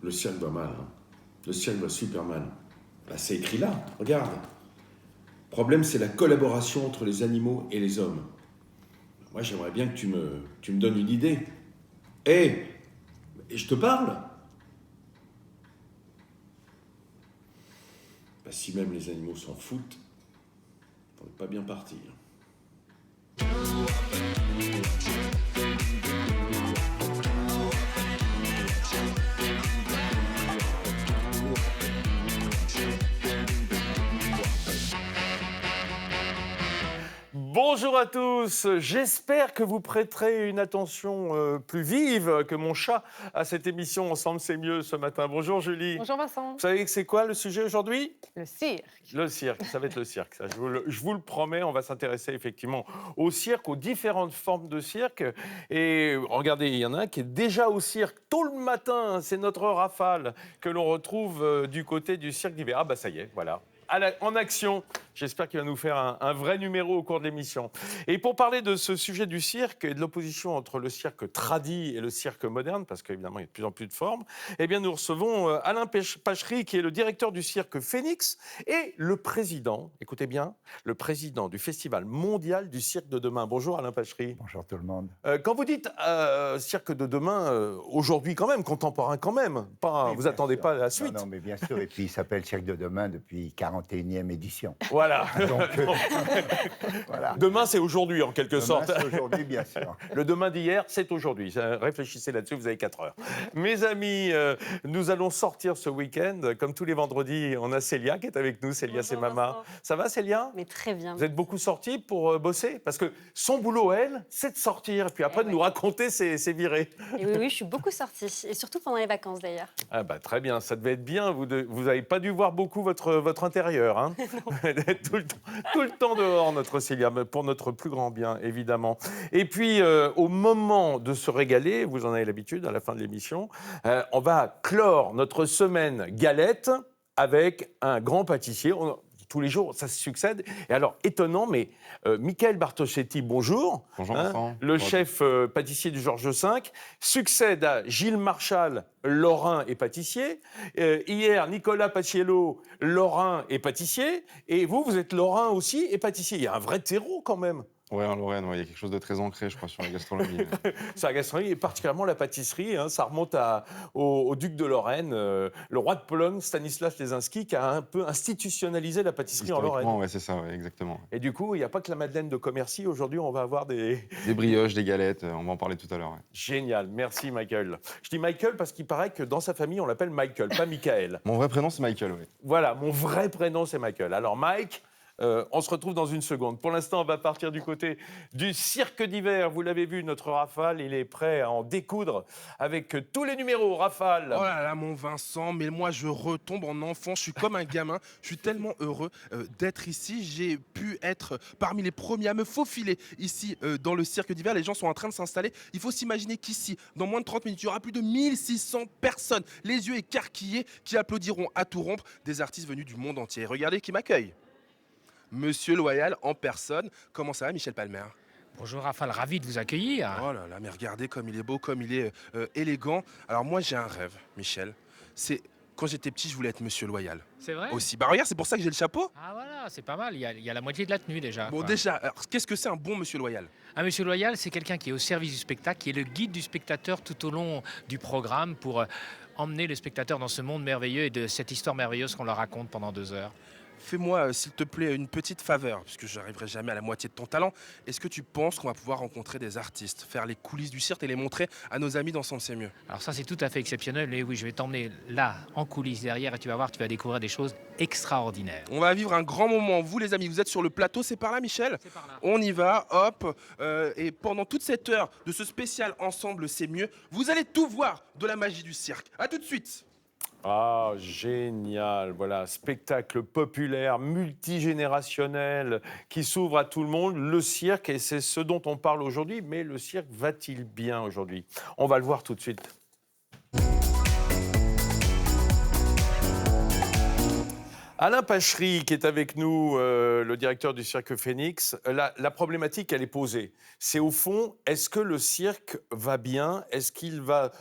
Le cirque va mal. Hein. Le cirque va super mal. Bah, c'est écrit là, regarde. Le problème, c'est la collaboration entre les animaux et les hommes. Moi, j'aimerais bien que tu me donnes une idée. Hé, je te parle. Bah, si même les animaux s'en foutent, on n'est pas bien parti. Bonjour à tous, j'espère que vous prêterez une attention plus vive que mon chat à cette émission Ensemble c'est mieux ce matin. Bonjour Julie. Bonjour Vincent. Vous savez que c'est quoi le sujet aujourd'hui ? Le cirque. Le cirque, ça va être le cirque. Ça, je vous le promets, on va s'intéresser effectivement au cirque, aux différentes formes de cirque. Et regardez, il y en a un qui est déjà au cirque tôt le matin. C'est notre Rafale que l'on retrouve du côté du cirque d'hiver. Ah bah ça y est, voilà. En action. J'espère qu'il va nous faire un vrai numéro au cours de l'émission. Et pour parler de ce sujet du cirque et de l'opposition entre le cirque tradit et le cirque moderne, parce qu'évidemment, il y a de plus en plus de formes, eh bien, nous recevons Alain Pachery, qui est le directeur du cirque Phénix et le président, écoutez bien, le président du Festival mondial du cirque de demain. Bonjour Alain Pachery. Bonjour tout le monde. Quand vous dites cirque de demain, aujourd'hui quand même, contemporain quand même, pas, Oui, vous bien attendez sûr. pas la suite. Non, mais bien sûr. Et puis il s'appelle Cirque de demain depuis 41e édition. Voilà. Donc, voilà. Demain, c'est aujourd'hui, en quelque Demain, sorte. c'est aujourd'hui, bien sûr. Le demain d'hier, c'est aujourd'hui. Réfléchissez là-dessus, vous avez 4 heures. Mes amis, nous allons sortir ce week-end. Comme tous les vendredis, on a Célia qui est avec nous. Célia, c'est Bonjour, maman. Vincent. Ça va, Célia ? Mais très bien. Vous êtes beaucoup sortis pour bosser ? Parce que son boulot, elle, c'est de sortir. Et puis après, de nous raconter ses virées. Et oui, je suis beaucoup sortie. Et surtout pendant les vacances d'ailleurs. Ah bah, très bien, ça devait être bien. Vous n'avez pas dû voir beaucoup votre intérieur. Hein. tout le temps dehors, notre Célia, mais pour notre plus grand bien, évidemment. Et puis, au moment de se régaler, vous en avez l'habitude, à la fin de l'émission, on va clore notre semaine galette avec un grand pâtissier. Tous les jours, ça se succède. Et alors, étonnant, mais Michael Bartoschetti, bonjour. Bonjour, Vincent. Le chef pâtissier du Georges V, succède à Gilles Marchal, lorrain et pâtissier. Hier, Nicolas Paciello, lorrain et pâtissier. Et vous êtes lorrain aussi et pâtissier. Il y a un vrai terreau quand même. Ouais, en Lorraine, il y a quelque chose de très ancré, je crois, sur la gastronomie. C'est la gastronomie et particulièrement la pâtisserie. Hein, ça remonte au duc de Lorraine, le roi de Pologne, Stanislas Lesinski, qui a un peu institutionnalisé la pâtisserie en Lorraine. Ouais, c'est ça, ouais, exactement. Et du coup, il n'y a pas que la Madeleine de Commercy. Aujourd'hui, on va avoir des... Des brioches, des galettes, on va en parler tout à l'heure. Ouais. Génial, merci Michael. Je dis Michael parce qu'il paraît que dans sa famille, on l'appelle Michael, pas Michael. Mon vrai prénom, c'est Michael, oui. Voilà, mon vrai prénom, c'est Michael. Alors Mike... on se retrouve dans une seconde. Pour l'instant, on va partir du côté du cirque d'hiver. Vous l'avez vu, notre Rafale, il est prêt à en découdre avec tous les numéros. Rafale. Oh là là, mon Vincent, mais moi je retombe en enfant, je suis comme un gamin, je suis tellement heureux d'être ici. J'ai pu être parmi les premiers à me faufiler ici dans le cirque d'hiver. Les gens sont en train de s'installer. Il faut s'imaginer qu'ici, dans moins de 30 minutes, il y aura plus de 1600 personnes, les yeux écarquillés, qui applaudiront à tout rompre des artistes venus du monde entier. Regardez qui m'accueille. Monsieur Loyal en personne. Comment ça va, Michel Palmer? Bonjour Raphaël, ravi de vous accueillir. Oh là là, mais regardez comme il est beau, comme il est élégant. Alors moi j'ai un rêve, Michel. C'est quand j'étais petit, je voulais être Monsieur Loyal. C'est vrai? Aussi. Bah regarde, c'est pour ça que j'ai le chapeau. Ah voilà, c'est pas mal, il y a la moitié de la tenue déjà. Bon quoi. déjà, alors, qu'est-ce que c'est un bon Monsieur Loyal? Un monsieur loyal, c'est quelqu'un qui est au service du spectacle, qui est le guide du spectateur tout au long du programme pour emmener le spectateur dans ce monde merveilleux et de cette histoire merveilleuse qu'on leur raconte pendant 2 heures. Fais-moi, s'il te plaît, une petite faveur, puisque je n'arriverai jamais à la moitié de ton talent. Est-ce que tu penses qu'on va pouvoir rencontrer des artistes, faire les coulisses du cirque et les montrer à nos amis d'Ensemble c'est mieux? Alors ça c'est tout à fait exceptionnel et oui, je vais t'emmener là en coulisses derrière et tu vas voir, tu vas découvrir des choses extraordinaires. On va vivre un grand moment. Vous les amis, vous êtes sur le plateau, c'est par là Michel? C'est par là. On y va, hop. Et pendant toute cette heure de ce spécial Ensemble c'est mieux, vous allez tout voir de la magie du cirque. À tout de suite. Ah, génial. Voilà, spectacle populaire, multigénérationnel, qui s'ouvre à tout le monde. Le cirque, et c'est ce dont on parle aujourd'hui. Mais le cirque va-t-il bien aujourd'hui? On va le voir tout de suite. Alain Pachery, qui est avec nous, le directeur du cirque Phénix, la problématique, elle est posée. C'est au fond, est-ce que le cirque va bien? Est-ce qu'il va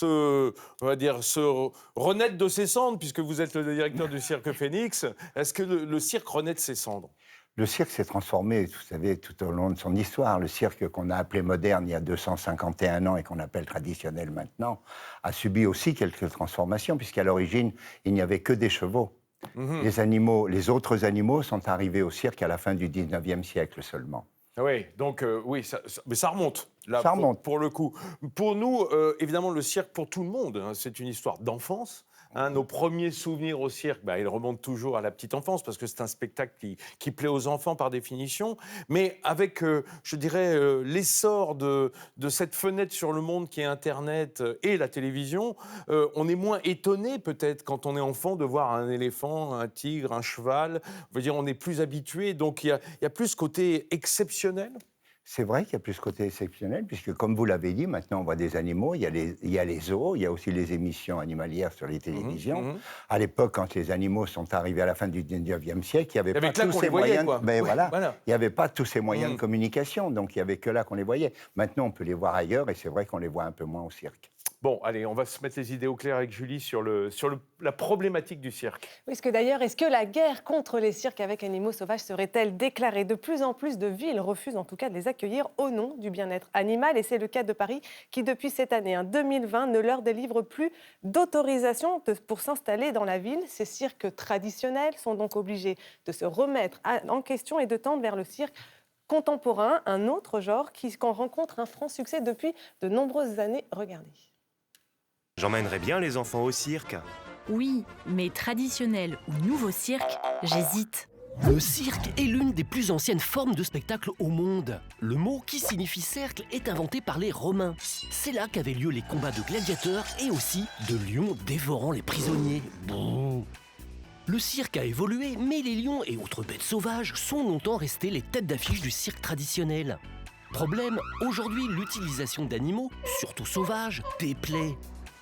on va dire, se renaître de ses cendres, puisque vous êtes le directeur du Cirque Phoenix. Est-ce que le cirque renaît de ses cendres? Le cirque s'est transformé, vous savez, tout au long de son histoire. Le cirque qu'on a appelé moderne il y a 251 ans et qu'on appelle traditionnel maintenant, a subi aussi quelques transformations, puisqu'à l'origine, il n'y avait que des chevaux. Les autres animaux sont arrivés au cirque à la fin du 19e siècle seulement. Oui, donc oui, mais ça remonte. Là, Ça remonte. Pour le coup. Pour nous, évidemment, le cirque, pour tout le monde, hein, c'est une histoire d'enfance. Hein, nos premiers souvenirs au cirque, ils remontent toujours à la petite enfance, parce que c'est un spectacle qui plaît aux enfants par définition. Mais avec, je dirais, l'essor de cette fenêtre sur le monde qui est Internet et la télévision, on est moins étonné peut-être quand on est enfant de voir un éléphant, un tigre, un cheval. On veut dire, on est plus habitué, donc il y a plus ce côté exceptionnel. C'est vrai qu'il y a plus ce côté exceptionnel, puisque comme vous l'avez dit, maintenant on voit des animaux, il y a les zoos, il y a aussi les émissions animalières sur les télévisions. À l'époque, quand les animaux sont arrivés à la fin du 19e siècle, il n'y avait pas tous ces moyens. Mais voilà, il n'y avait pas tous ces moyens de communication, donc il n'y avait que là qu'on les voyait. Maintenant, on peut les voir ailleurs, et c'est vrai qu'on les voit un peu moins au cirque. Bon, allez, on va se mettre les idées au clair avec Julie sur la problématique du cirque. Oui, parce que d'ailleurs, est-ce que la guerre contre les cirques avec animaux sauvages serait-elle déclarée? De plus en plus de villes refusent en tout cas de les accueillir au nom du bien-être animal. Et c'est le cas de Paris qui, depuis cette année, 2020, ne leur délivre plus d'autorisation pour s'installer dans la ville. Ces cirques traditionnels sont donc obligés de se remettre en question et de tendre vers le cirque contemporain, un autre genre qu'on rencontre un franc succès depuis de nombreuses années. Regardez. J'emmènerais bien les enfants au cirque. Oui, mais traditionnel ou nouveau cirque, j'hésite. Le cirque est l'une des plus anciennes formes de spectacle au monde. Le mot qui signifie cercle est inventé par les Romains. C'est là qu'avaient lieu les combats de gladiateurs et aussi de lions dévorant les prisonniers. Brrr. Le cirque a évolué, mais les lions et autres bêtes sauvages sont longtemps restés les têtes d'affiche du cirque traditionnel. Problème, aujourd'hui l'utilisation d'animaux, surtout sauvages, déplaît.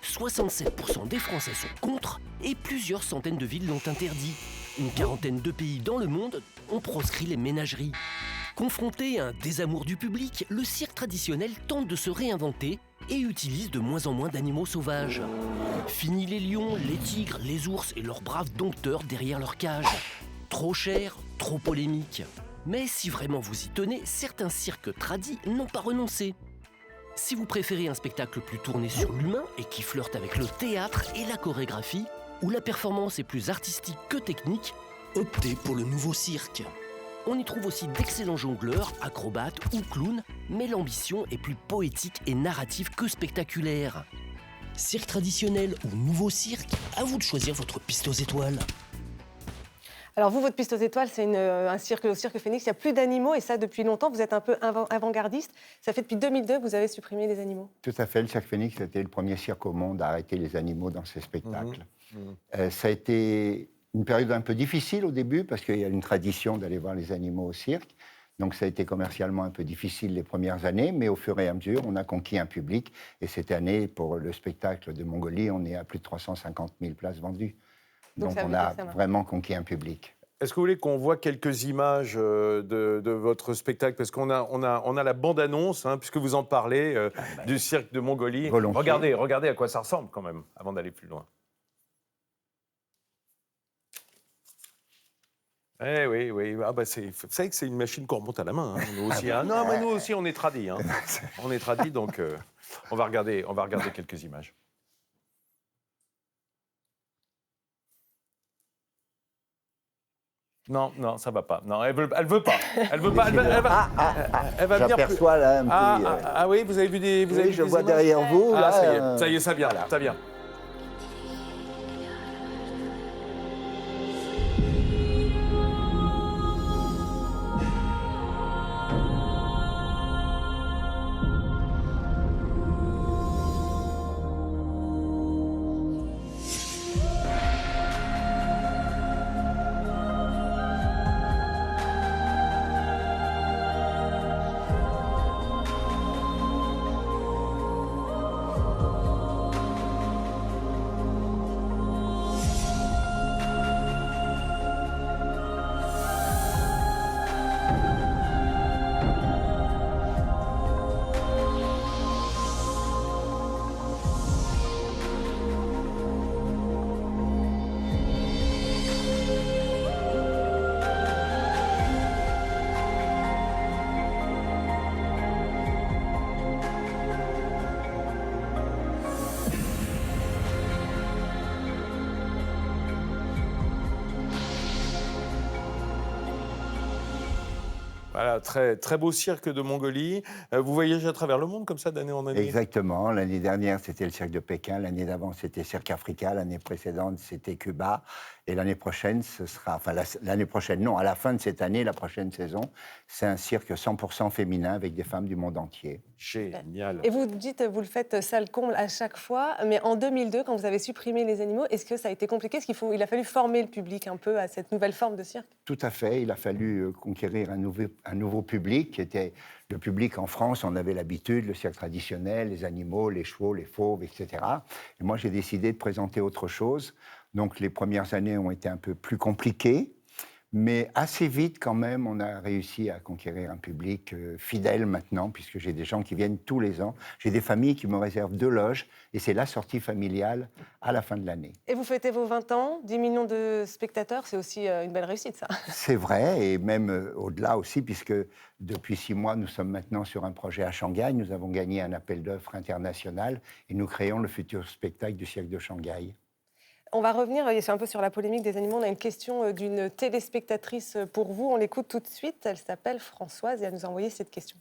67% des Français sont contre et plusieurs centaines de villes l'ont interdit. Une quarantaine de pays dans le monde ont proscrit les ménageries. Confronté à un désamour du public, le cirque traditionnel tente de se réinventer et utilise de moins en moins d'animaux sauvages. Fini les lions, les tigres, les ours et leurs braves dompteurs derrière leur cage. Trop cher, trop polémique. Mais si vraiment vous y tenez, certains cirques tradis n'ont pas renoncé. Si vous préférez un spectacle plus tourné sur l'humain et qui flirte avec le théâtre et la chorégraphie, où la performance est plus artistique que technique, optez pour le nouveau cirque. On y trouve aussi d'excellents jongleurs, acrobates ou clowns, mais l'ambition est plus poétique et narrative que spectaculaire. Cirque traditionnel ou nouveau cirque, à vous de choisir votre piste aux étoiles. Alors vous, votre piste aux étoiles, c'est un cirque, au Cirque Phoenix. Il n'y a plus d'animaux et ça depuis longtemps. Vous êtes un peu avant-gardiste. Ça fait depuis 2002 que vous avez supprimé les animaux. Tout à fait. Le Cirque Phoenix était le premier cirque au monde à arrêter les animaux dans ses spectacles. Ça a été une période un peu difficile au début parce qu'il y a une tradition d'aller voir les animaux au cirque. Donc ça a été commercialement un peu difficile les premières années, mais au fur et à mesure, on a conquis un public. Et cette année, pour le spectacle de Mongolie, on est à plus de 350 000 places vendues. Donc on a vraiment conquis un public. Est-ce que vous voulez qu'on voit quelques images de votre spectacle? Parce qu'on a la bande-annonce, puisque vous en parlez, du cirque de Mongolie. Volontiers. Regardez à quoi ça ressemble quand même, avant d'aller plus loin. Eh oui, oui. Ah bah vous savez que c'est une machine qu'on remonte à la main. Nous aussi, Non, mais nous aussi, on est tradis. On est tradis, donc on va regarder quelques images. Non, non, ça va pas. Non, elle veut pas. Elle veut pas. Elle va venir. J'aperçois là un petit. Ah oui, vous avez vu des. Oui, je vois derrière vous. Ah, là, ça y est, ça vient. Là, ça vient. Voilà, très beau cirque de Mongolie. Vous voyagez à travers le monde comme ça d'année en année? Exactement. L'année dernière, c'était le cirque de Pékin. L'année d'avant, c'était Cirque Africa. L'année précédente, c'était Cuba. Et l'année prochaine, ce sera... Enfin, l'année prochaine, non. À la fin de cette année, la prochaine saison, c'est un cirque 100% féminin avec des femmes du monde entier. Génial. Et vous dites, vous le faites salle comble à chaque fois, mais en 2002, quand vous avez supprimé les animaux, est-ce que ça a été compliqué? Est-ce qu'il a fallu former le public un peu à cette nouvelle forme de cirque? Tout à fait. Il a fallu conquérir un nouveau public qui était le public en France. On avait l'habitude, le cirque traditionnel, les animaux, les chevaux, les fauves, etc. Et moi, j'ai décidé de présenter autre chose. Donc, les premières années ont été un peu plus compliquées. Mais assez vite, quand même, on a réussi à conquérir un public fidèle maintenant, puisque j'ai des gens qui viennent tous les ans. J'ai des familles qui me réservent 2 loges, et c'est la sortie familiale à la fin de l'année. Et vous fêtez vos 20 ans, 10 millions de spectateurs, c'est aussi une belle réussite, ça. C'est vrai, et même au-delà aussi, puisque depuis 6 mois, nous sommes maintenant sur un projet à Shanghai. Nous avons gagné un appel d'offres international, et nous créons le futur spectacle du cirque de Shanghai. On va revenir un peu sur la polémique des animaux. On a une question d'une téléspectatrice pour vous. On l'écoute tout de suite. Elle s'appelle Françoise et elle nous a envoyé cette question.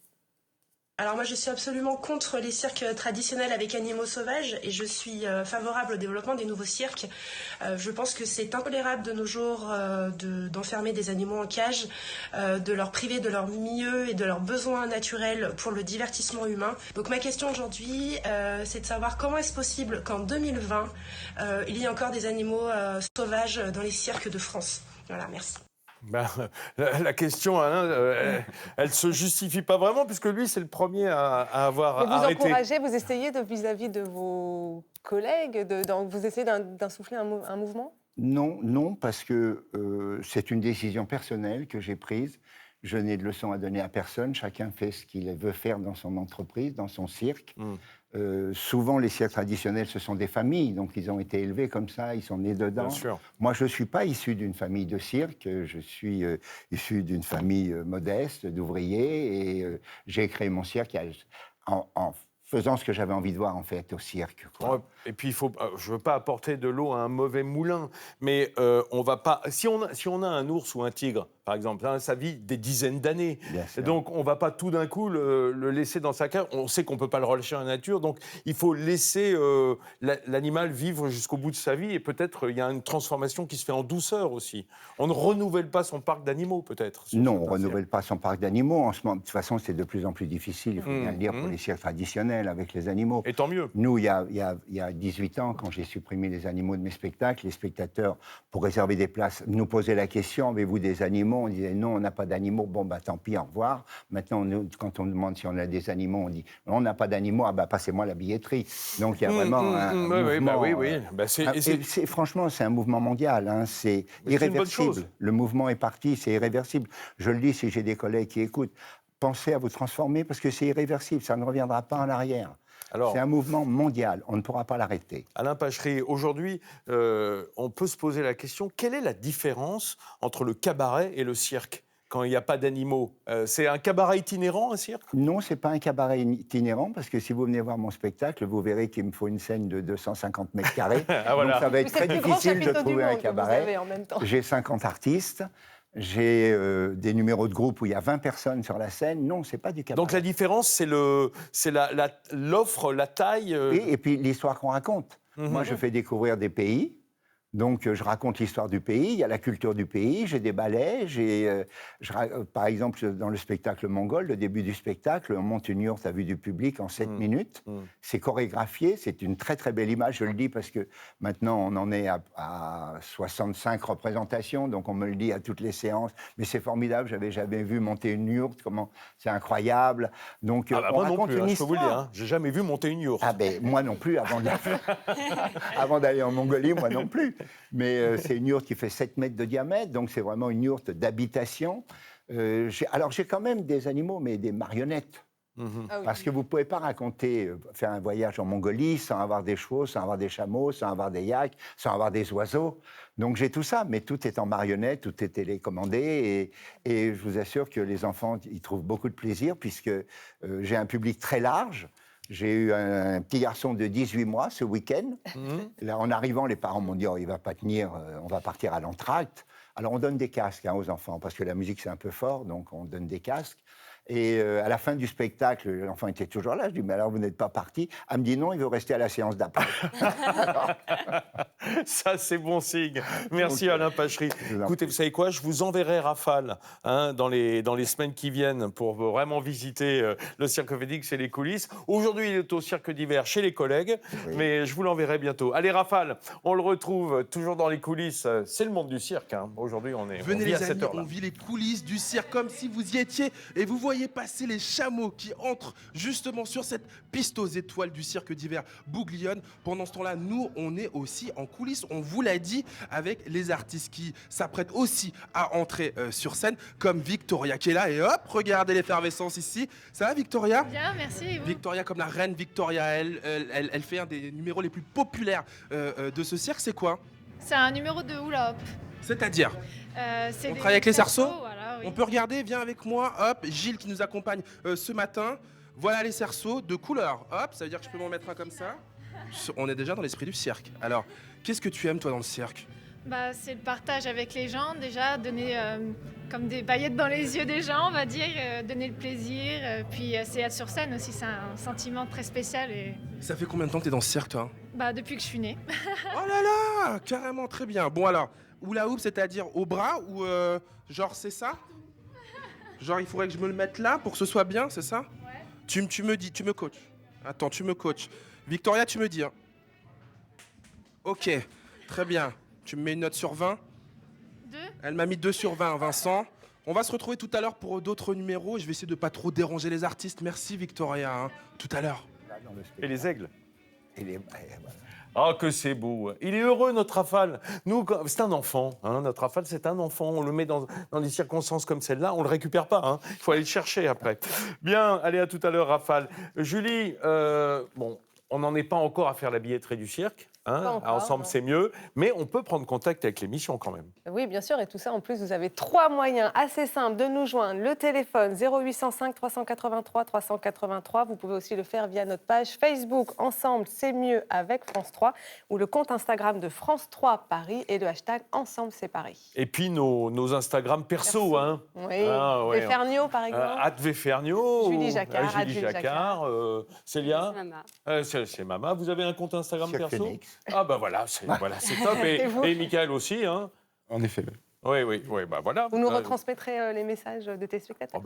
Alors moi je suis absolument contre les cirques traditionnels avec animaux sauvages et je suis favorable au développement des nouveaux cirques. Je pense que c'est intolérable de nos jours d'enfermer des animaux en cage, de leur priver de leur milieu et de leurs besoins naturels pour le divertissement humain. Donc ma question aujourd'hui c'est de savoir comment est-ce possible qu'en 2020 il y ait encore des animaux sauvages dans les cirques de France. Voilà, merci. Ben, la question, Alain, elle ne se justifie pas vraiment, puisque lui, c'est le premier à avoir arrêté. Vous encouragez, vous essayez vis-à-vis de vos collègues, vous essayez d'insuffler un mouvement? Non, parce que c'est une décision personnelle que j'ai prise. Je n'ai de leçons à donner à personne. Chacun fait ce qu'il veut faire dans son entreprise, dans son cirque. Souvent, les cirques traditionnels, ce sont des familles, donc ils ont été élevés comme ça, ils sont nés dedans. Bien sûr. Moi, je ne suis pas issu d'une famille de cirque, je suis issu d'une famille modeste, d'ouvriers, et j'ai créé mon cirque en faisant ce que j'avais envie de voir, en fait, au cirque, quoi. Et puis, je ne veux pas apporter de l'eau à un mauvais moulin, mais on va pas... Si on a un ours ou un tigre, par exemple, ça vit des dizaines d'années. Donc, on ne va pas tout d'un coup le laisser dans sa cage. On sait qu'on ne peut pas le relâcher en nature, donc il faut laisser l'animal vivre jusqu'au bout de sa vie, et peut-être il y a une transformation qui se fait en douceur aussi. On ne renouvelle pas son parc d'animaux, peut-être. Non, on ne renouvelle pas son parc d'animaux. En ce moment, de toute façon, c'est de plus en plus difficile, il faut bien le dire, pour les cirques traditionnels avec les animaux. Et tant mieux. Nous, il y a 18 ans, quand j'ai supprimé les animaux de mes spectacles, les spectateurs, pour réserver des places, nous posaient la question, avez-vous des animaux? On disait non, on n'a pas d'animaux. Bon, bah tant pis, au revoir. Maintenant, quand on demande si on a des animaux, on dit on n'a pas d'animaux, ah bah passez-moi la billetterie. Donc il y a vraiment un mouvement. Franchement, c'est un mouvement mondial. Hein, c'est irréversible. Le mouvement est parti, c'est irréversible. Je le dis si j'ai des collègues qui écoutent. Pensez à vous transformer parce que c'est irréversible, ça ne reviendra pas en arrière. C'est un mouvement mondial, on ne pourra pas l'arrêter. Alain Pachery, aujourd'hui, on peut se poser la question, quelle est la différence entre le cabaret et le cirque quand il n'y a pas d'animaux? C'est un cabaret itinérant, un cirque? Non, ce n'est pas un cabaret itinérant, parce que si vous venez voir mon spectacle, vous verrez qu'il me faut une scène de 250 mètres carrés. Voilà. Donc ça va être très difficile de trouver un cabaret. J'ai 50 artistes. J'ai des numéros de groupe où il y a 20 personnes sur la scène. Non, c'est pas du cabaret. Donc la différence, c'est l'offre, la taille. Et puis l'histoire qu'on raconte. Moi, je fais découvrir des pays. Donc, je raconte l'histoire du pays, il y a la culture du pays, j'ai des ballets, par exemple, dans le spectacle mongol, le début du spectacle, on monte une yourte à vue du public en 7 minutes. C'est chorégraphié, c'est une très très belle image, je le dis parce que maintenant on en est à 65 représentations, donc on me le dit à toutes les séances, mais c'est formidable, j'avais jamais vu monter une yourte, c'est incroyable. Donc, moi non plus, je peux vous le dire, hein, j'ai jamais vu monter une yourte. Ah ben, moi non plus, avant d'aller en Mongolie, moi non plus. Mais c'est une yourte qui fait 7 mètres de diamètre, donc c'est vraiment une yourte d'habitation. Alors j'ai quand même des animaux, mais des marionnettes. Parce que vous ne pouvez pas faire un voyage en Mongolie sans avoir des chevaux, sans avoir des chameaux, sans avoir des yaks, sans avoir des oiseaux. Donc j'ai tout ça, mais tout est en marionnette, tout est télécommandé. Et je vous assure que les enfants y trouvent beaucoup de plaisir, puisque j'ai un public très large. J'ai eu un petit garçon de 18 mois ce week-end. Là, en arrivant, les parents m'ont dit « Oh, il ne va pas tenir, on va partir à l'entracte ». Alors, on donne des casques aux enfants, parce que la musique, c'est un peu fort, donc on donne des casques. Et à la fin du spectacle, l'enfant était toujours là. Je dis, mais alors, vous n'êtes pas parti? Elle me dit non, il veut rester à la séance d'après. Ça, c'est bon signe. Merci Alain Pachery. Écoutez, vous savez quoi? Je vous enverrai Rafale dans les semaines qui viennent pour vraiment visiter le Cirque Félix et les coulisses. Aujourd'hui, il est au Cirque d'hiver chez les collègues, mais je vous l'enverrai bientôt. Allez, Rafale, on le retrouve toujours dans les coulisses. C'est le monde du cirque. Aujourd'hui, Venez vit à les cette amis, heure-là. on vit les coulisses du cirque comme si vous y étiez et vous voyez passer les chameaux qui entrent justement sur cette piste aux étoiles du cirque d'hiver Bouglione. Pendant ce temps-là, nous, on est aussi en coulisses, on vous l'a dit, avec les artistes qui s'apprêtent aussi à entrer sur scène, comme Victoria qui est là et hop, regardez l'effervescence ici. Ça va Victoria? Bien, merci. Et vous? Victoria comme la reine Victoria, elle fait un des numéros les plus populaires de ce cirque, c'est quoi? C'est un numéro de hula hoop. C'est-à-dire C'est on des travaille avec les cerceaux, voilà, oui. On peut regarder, viens avec moi, hop, Gilles qui nous accompagne ce matin. Voilà les cerceaux de couleur, hop, ça veut dire que je peux m'en mettre un comme ça. On est déjà dans l'esprit du cirque. Alors, qu'est-ce que tu aimes toi dans le cirque? Bah, c'est le partage avec les gens, déjà, donner comme des paillettes dans les yeux des gens, on va dire, donner le plaisir. Puis c'est être sur scène aussi, c'est un sentiment très spécial. Et... Ça fait combien de temps que tu es dans ce cirque toi? Bah, depuis que je suis née. Oh là là, carrément, très bien. Bon alors, hula hoop, c'est-à-dire au bras ou genre c'est ça? Genre il faudrait que je me le mette là pour que ce soit bien, c'est ça? Ouais. Tu me dis, tu me coaches. Attends, tu me coaches. Victoria, tu me dis. Hein. Ok, très bien. Tu me mets une note sur 20? 2. Elle m'a mis 2 sur 20, Vincent. On va se retrouver tout à l'heure pour d'autres numéros. Je vais essayer de pas trop déranger les artistes. Merci Victoria. Hein. Tout à l'heure. Et les aigles? Et les... Ah, que c'est beau. Il est heureux, notre Rafale. Nous, c'est un enfant. Notre Rafale, c'est un enfant. On le met dans des circonstances comme celle-là. On ne le récupère pas. Il faut aller le chercher après. Bien, allez, à tout à l'heure, Rafale. Julie, bon, on n'en est pas encore à faire la billetterie du cirque. Ensemble, c'est mieux. Mais on peut prendre contact avec l'émission quand même. Oui, bien sûr. Et tout ça, en plus, vous avez 3 moyens assez simples de nous joindre. Le téléphone 0805 383 383. Vous pouvez aussi le faire via notre page Facebook Ensemble, c'est mieux avec France 3 ou le compte Instagram de France 3 Paris et le hashtag Ensemble, c'est Paris. Et puis nos Instagram perso. Hein. Oui, Véfernio, par exemple. @Véfernio. Julie Jacquard. Julie Jacquard. Célia. C'est Mama. C'est Mama. Vous avez un compte Instagram Cirque perso? Félix. Ah ben voilà, c'est top. Et Michael aussi, hein? En effet. Oui, bah voilà. Vous nous retransmettrez les messages de tes spectateurs.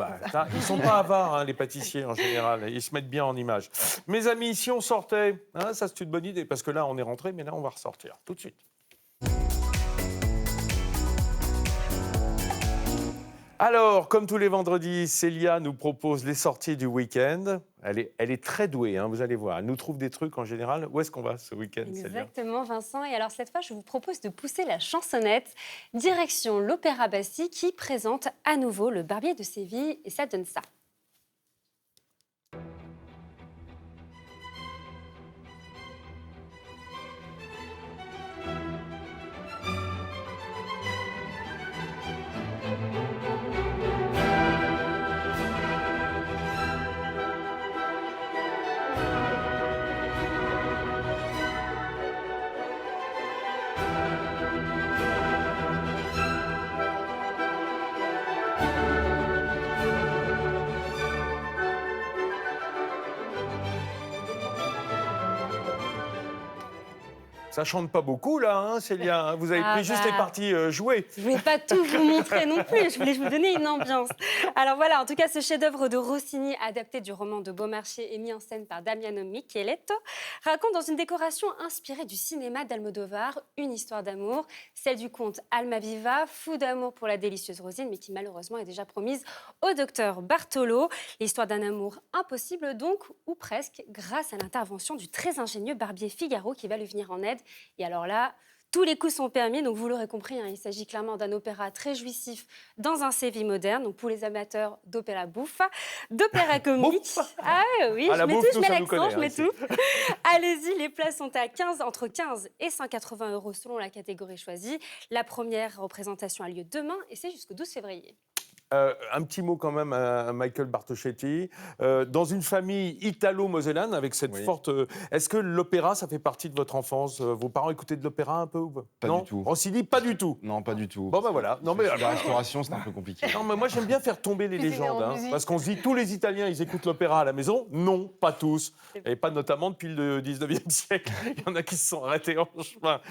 Ils ne sont pas avares, les pâtissiers, en général. Ils se mettent bien en image. Mes amis, si on sortait, ça c'est une bonne idée, parce que là, on est rentré, mais là, on va ressortir tout de suite. Alors, comme tous les vendredis, Célia nous propose les sorties du week-end. Elle est très douée, vous allez voir. Elle nous trouve des trucs en général. Où est-ce qu'on va ce week-end, Célia? Exactement, Vincent. Et alors, cette fois, je vous propose de pousser la chansonnette. Direction l'Opéra Bastille qui présente à nouveau le Barbier de Séville. Et ça donne ça. Ça chante pas beaucoup, là, Célia. Vous avez pris juste les parties jouées. Je voulais pas tout vous montrer non plus. Je voulais vous donner une ambiance. Alors voilà, en tout cas, ce chef-d'œuvre de Rossini, adapté du roman de Beaumarchais et mis en scène par Damiano Micheletto, raconte dans une décoration inspirée du cinéma d'Almodovar une histoire d'amour, celle du comte Almaviva, fou d'amour pour la délicieuse Rosine, mais qui malheureusement est déjà promise au docteur Bartolo. L'histoire d'un amour impossible donc, ou presque, grâce à l'intervention du très ingénieux Barbier Figaro qui va lui venir en aide. Et alors là, tous les coups sont permis, donc vous l'aurez compris, il s'agit clairement d'un opéra très jouissif dans un Séville moderne, donc pour les amateurs d'opéra bouffe, d'opéra comique. Ah oui, je mets tout, je mets l'accent, je mets tout. Allez-y, les places sont à entre 15 et 180 € selon la catégorie choisie. La première représentation a lieu demain et c'est jusqu'au 12 février. Un petit mot quand même à Michael Bartoschetti. Dans une famille italo-mosellane, avec cette forte... Est-ce que l'opéra, ça fait partie de votre enfance? Vos parents écoutaient de l'opéra un peu ou pas? Pas Non, du tout. Rossini, pas du tout. Non, pas du tout. Bon, ben voilà. Non, mais, La restauration, c'était un peu compliqué. non, mais moi, j'aime bien faire tomber les Cuisiner légendes. en Hein, musique. parce qu'on se dit, tous les Italiens, ils écoutent l'opéra à la maison. Non, pas tous. Et pas notamment depuis le 19e siècle. Il y en a qui se sont arrêtés en chemin.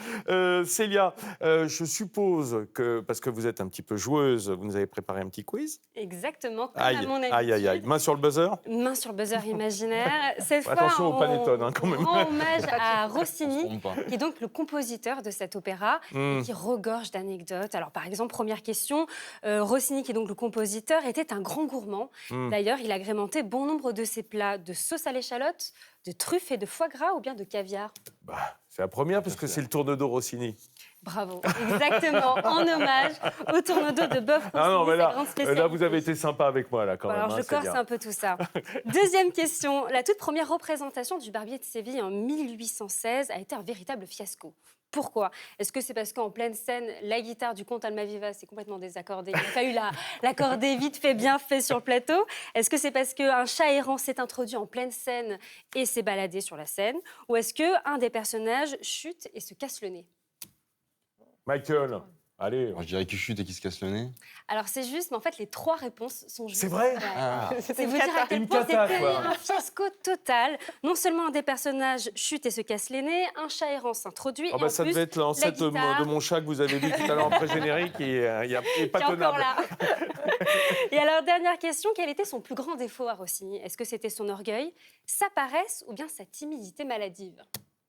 Célia, je suppose que, parce que vous êtes un petit peu joueuse, vous nous avez préparé un petit quiz. Exactement, comme Aïe, à mon habitude. aïe, aïe, aïe. Main sur le buzzer. Main sur le buzzer imaginaire. Cette fois, Attention au on panettone, hein, quand même. rend hommage à On se Rossini, trompe pas. qui est donc le compositeur de cet opéra, et qui regorge d'anecdotes. Alors, par exemple, première question, Rossini, qui est donc le compositeur, était un grand gourmand. D'ailleurs, il agrémentait bon nombre de ses plats de sauce à l'échalote, de truffes et de foie gras ou bien de caviar. Bah, c'est la première, parce que c'est le tourne-dos Rossini. Bravo, exactement, en hommage au tourne-dos de bœuf Rossini, Ah non, mais sa là, grande là, spécialité. vous avez été sympa avec moi, là, quand Bon, même. alors, je corse un peu tout ça. Deuxième question. La toute première représentation du Barbier de Séville en 1816 a été un véritable fiasco. Pourquoi? Est-ce que c'est parce qu'en pleine scène, la guitare du comte Almaviva s'est complètement désaccordée? Il a fallu l'accorder vite fait, bien fait sur le plateau. Est-ce que c'est parce qu'un chat errant s'est introduit en pleine scène et s'est baladé sur la scène? Ou est-ce qu'un des personnages chute et se casse le nez? Michael, allez. Alors, je dirais qu'il chute et qu'il se casse le nez. Alors c'est juste, mais en fait les trois réponses sont justes. C'est vrai? Ouais. Ah. C'est vous dire à quel Une point cata, c'était quoi. un fiasco total. Non seulement un des personnages chute et se casse les nez, un chat errant s'introduit. Oh et bah, en ça plus, devait être l'ancêtre de guitare mon chat que vous avez vu tout à l'heure en pré-générique et il est pas qui est encore tenable. là. Et alors dernière question, quel était son plus grand défaut à Rossini? Est-ce que c'était son orgueil, sa paresse ou bien sa timidité maladive?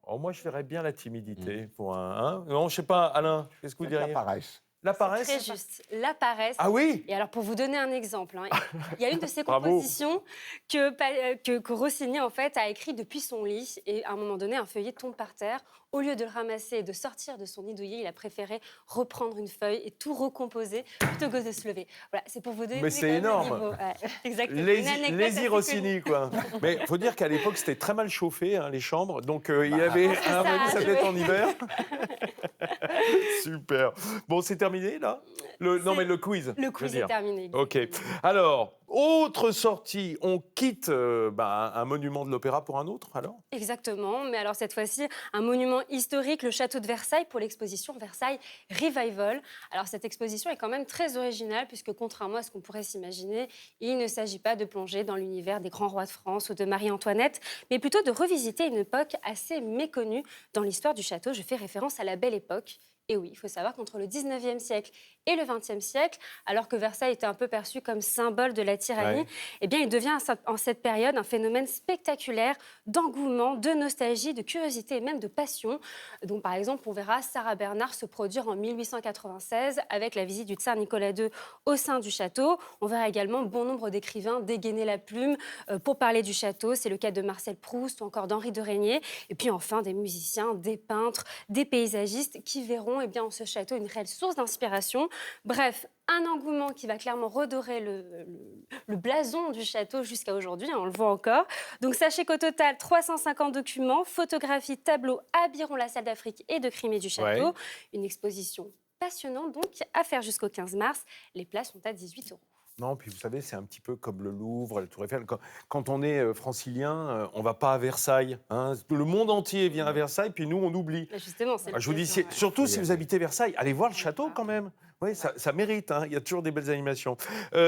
Oh, moi, je verrais bien la timidité pour un. Hein non, je sais pas, Alain, qu'est-ce que vous La diriez? paresse. La paresse? Très juste, la paresse. Ah oui? Et alors, pour vous donner un exemple, hein, il y a une de ses Bravo. compositions que Rossini, en fait, a écrit depuis son lit. Et à un moment donné, un feuillet tombe par terre. Au lieu de le ramasser et de sortir de son nid douillet, il a préféré reprendre une feuille et tout recomposer plutôt que de se lever. Voilà, c'est pour vous donner Mais quand c'est même le énorme. niveau. Ouais, exactement. Une anecdote Lazy assez Rossini, quoi. Mais il faut dire qu'à l'époque, c'était très mal chauffé, hein, les chambres. Donc, il y Bah, avait. pense que À mon ça a avis, ça joué. devait être en hiver. Super. Bon, c'est terminé, là? Non, mais le quiz. Le je veux quiz dire. est terminé. OK. Alors, autre sortie, on quitte un monument de l'opéra pour un autre, alors? Exactement, mais alors cette fois-ci, un monument historique, le château de Versailles, pour l'exposition Versailles Revival. Alors cette exposition est quand même très originale, puisque contrairement à ce qu'on pourrait s'imaginer, il ne s'agit pas de plonger dans l'univers des grands rois de France ou de Marie-Antoinette, mais plutôt de revisiter une époque assez méconnue dans l'histoire du château. Je fais référence à la Belle Époque. Et oui, il faut savoir qu'entre le 19e siècle et le 20e siècle, alors que Versailles était un peu perçu comme symbole de la tyrannie, eh bien, il devient en cette période un phénomène spectaculaire d'engouement, de nostalgie, de curiosité et même de passion. Donc, par exemple, on verra Sarah Bernhardt se produire en 1896 avec la visite du tsar Nicolas II au sein du château. On verra également bon nombre d'écrivains dégainer la plume pour parler du château. C'est le cas de Marcel Proust ou encore d'Henri de Régnier. Et puis enfin, des musiciens, des peintres, des paysagistes qui verront en ce château une réelle source d'inspiration. Bref, un engouement qui va clairement redorer le blason du château jusqu'à aujourd'hui, on le voit encore. Donc sachez qu'au total, 350 documents, photographies, tableaux habilleront la salle d'Afrique et de Crimée du château. Ouais. Une exposition passionnante donc à faire jusqu'au 15 mars. Les places sont à 18 €. Non, puis vous savez, c'est un petit peu comme le Louvre, la Tour Eiffel. Quand on est francilien, on ne va pas à Versailles. Hein. Le monde entier vient à Versailles, puis nous, on oublie. Bah, justement, c'est Je vous dis, surtout si vous habitez Versailles, allez voir le château quand même. Oui, ça mérite, hein. Il y a toujours des belles animations.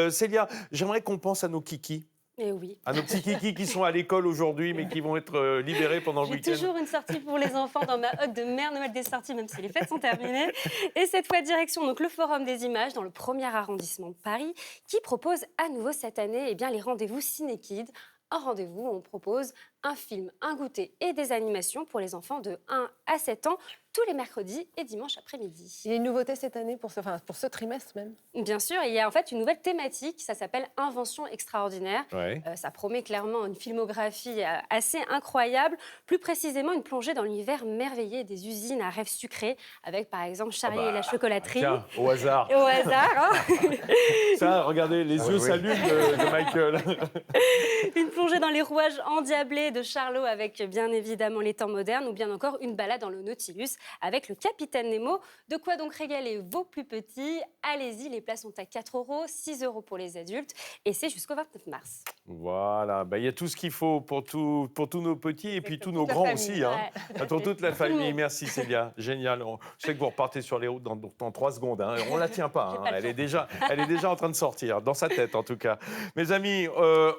Célia, j'aimerais qu'on pense à nos kikis. Et oui. À nos petits kikis qui sont à l'école aujourd'hui, mais qui vont être libérés pendant le J'ai week-end. toujours une sortie pour les enfants dans ma hotte de Mère Noël des sorties, même si les fêtes sont terminées. Et cette fois, direction donc, le Forum des Images, dans le 1er arrondissement de Paris, qui propose à nouveau cette année les rendez-vous Ciné-Kids. Un rendez-vous où on propose un film, un goûter et des animations pour les enfants de 1 à 7 ans, tous les mercredis et dimanches après-midi. Il y a une nouveauté cette année pour ce trimestre même. Bien sûr, il y a en fait une nouvelle thématique, ça s'appelle Invention extraordinaire. Ouais. Ça promet clairement une filmographie assez incroyable, plus précisément une plongée dans l'univers merveilleux des usines à rêves sucrés, avec par exemple Charlie et la chocolaterie. Tiens, au hasard. Et au hasard, hein. Ça, regardez, les yeux s'allument de Michael. Une plongée dans les rouages endiablés de Charlot avec bien évidemment les temps modernes, ou bien encore une balade dans le Nautilus avec le Capitaine Nemo. De quoi donc régaler vos plus petits. Allez-y, les places sont à 4 €, 6 € pour les adultes et c'est jusqu'au 29 mars. Voilà, il y a tout ce qu'il faut pour tous nos petits et puis tous nos toute la grands famille, aussi. Hein. Pour toute la Tout le famille. monde. Merci Célia, génial. Je sais que vous repartez sur les routes dans 3 secondes. Hein. On ne la tient pas, hein. Elle est déjà en train de sortir, dans sa tête en tout cas. Mes amis,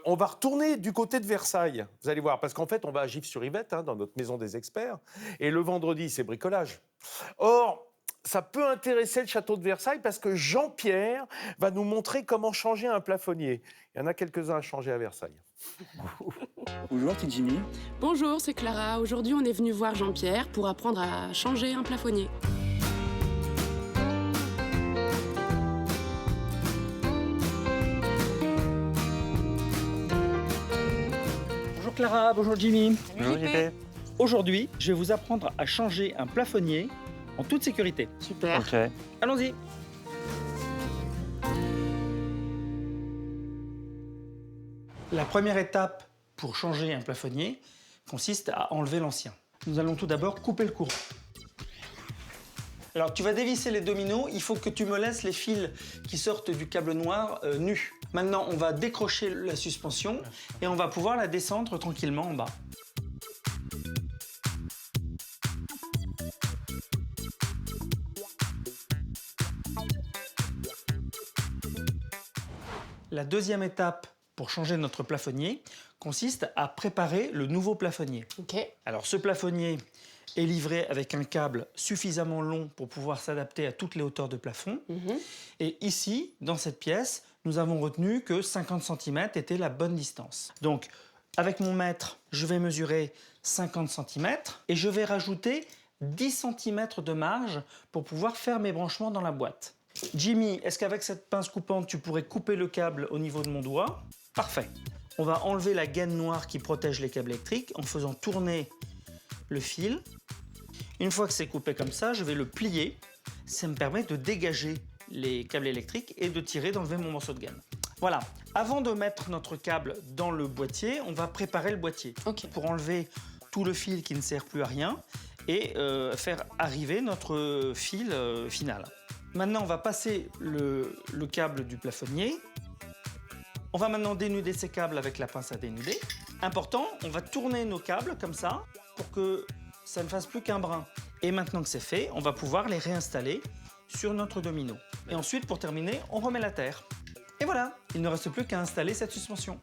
on va retourner du côté de Versailles, vous allez voir, parce qu'en fait on va à Gif-sur-Yvette, hein, dans notre maison des experts, et le vendredi c'est bricolage. Or, ça peut intéresser le château de Versailles parce que Jean-Pierre va nous montrer comment changer un plafonnier. Il y en a quelques-uns à changer à Versailles. Bonjour, c'est Jimmy. Bonjour, c'est Clara. Aujourd'hui, on est venu voir Jean-Pierre pour apprendre à changer un plafonnier. Bonjour Clara, bonjour Jimmy. Bonjour, JP. Aujourd'hui, je vais vous apprendre à changer un plafonnier en toute sécurité. Super. Ok. Allons-y. La première étape pour changer un plafonnier consiste à enlever l'ancien. Nous allons tout d'abord couper le courant. Alors, tu vas dévisser les dominos, il faut que tu me laisses les fils qui sortent du câble noir nus. Maintenant, on va décrocher la suspension et on va pouvoir la descendre tranquillement en bas. La deuxième étape pour changer notre plafonnier consiste à préparer le nouveau plafonnier. Alors ce plafonnier est livré avec un câble suffisamment long pour pouvoir s'adapter à toutes les hauteurs de plafond. Et ici, dans cette pièce, nous avons retenu que 50 cm était la bonne distance. Donc avec mon mètre, je vais mesurer 50 cm et je vais rajouter 10 cm de marge pour pouvoir faire mes branchements dans la boîte. Jimmy, est-ce qu'avec cette pince coupante, tu pourrais couper le câble au niveau de mon doigt? Parfait. On va enlever la gaine noire qui protège les câbles électriques en faisant tourner le fil. Une fois que c'est coupé comme ça, je vais le plier. Ça me permet de dégager les câbles électriques et de tirer, d'enlever mon morceau de gaine. Voilà. Avant de mettre notre câble dans le boîtier, on va préparer le boîtier pour enlever tout le fil qui ne sert plus à rien et faire arriver notre fil final. Maintenant, on va passer le câble du plafonnier. On va maintenant dénuder ces câbles avec la pince à dénuder. Important, on va tourner nos câbles comme ça pour que ça ne fasse plus qu'un brin. Et maintenant que c'est fait, on va pouvoir les réinstaller sur notre domino. Et ensuite, pour terminer, on remet la terre. Et voilà, il ne reste plus qu'à installer cette suspension.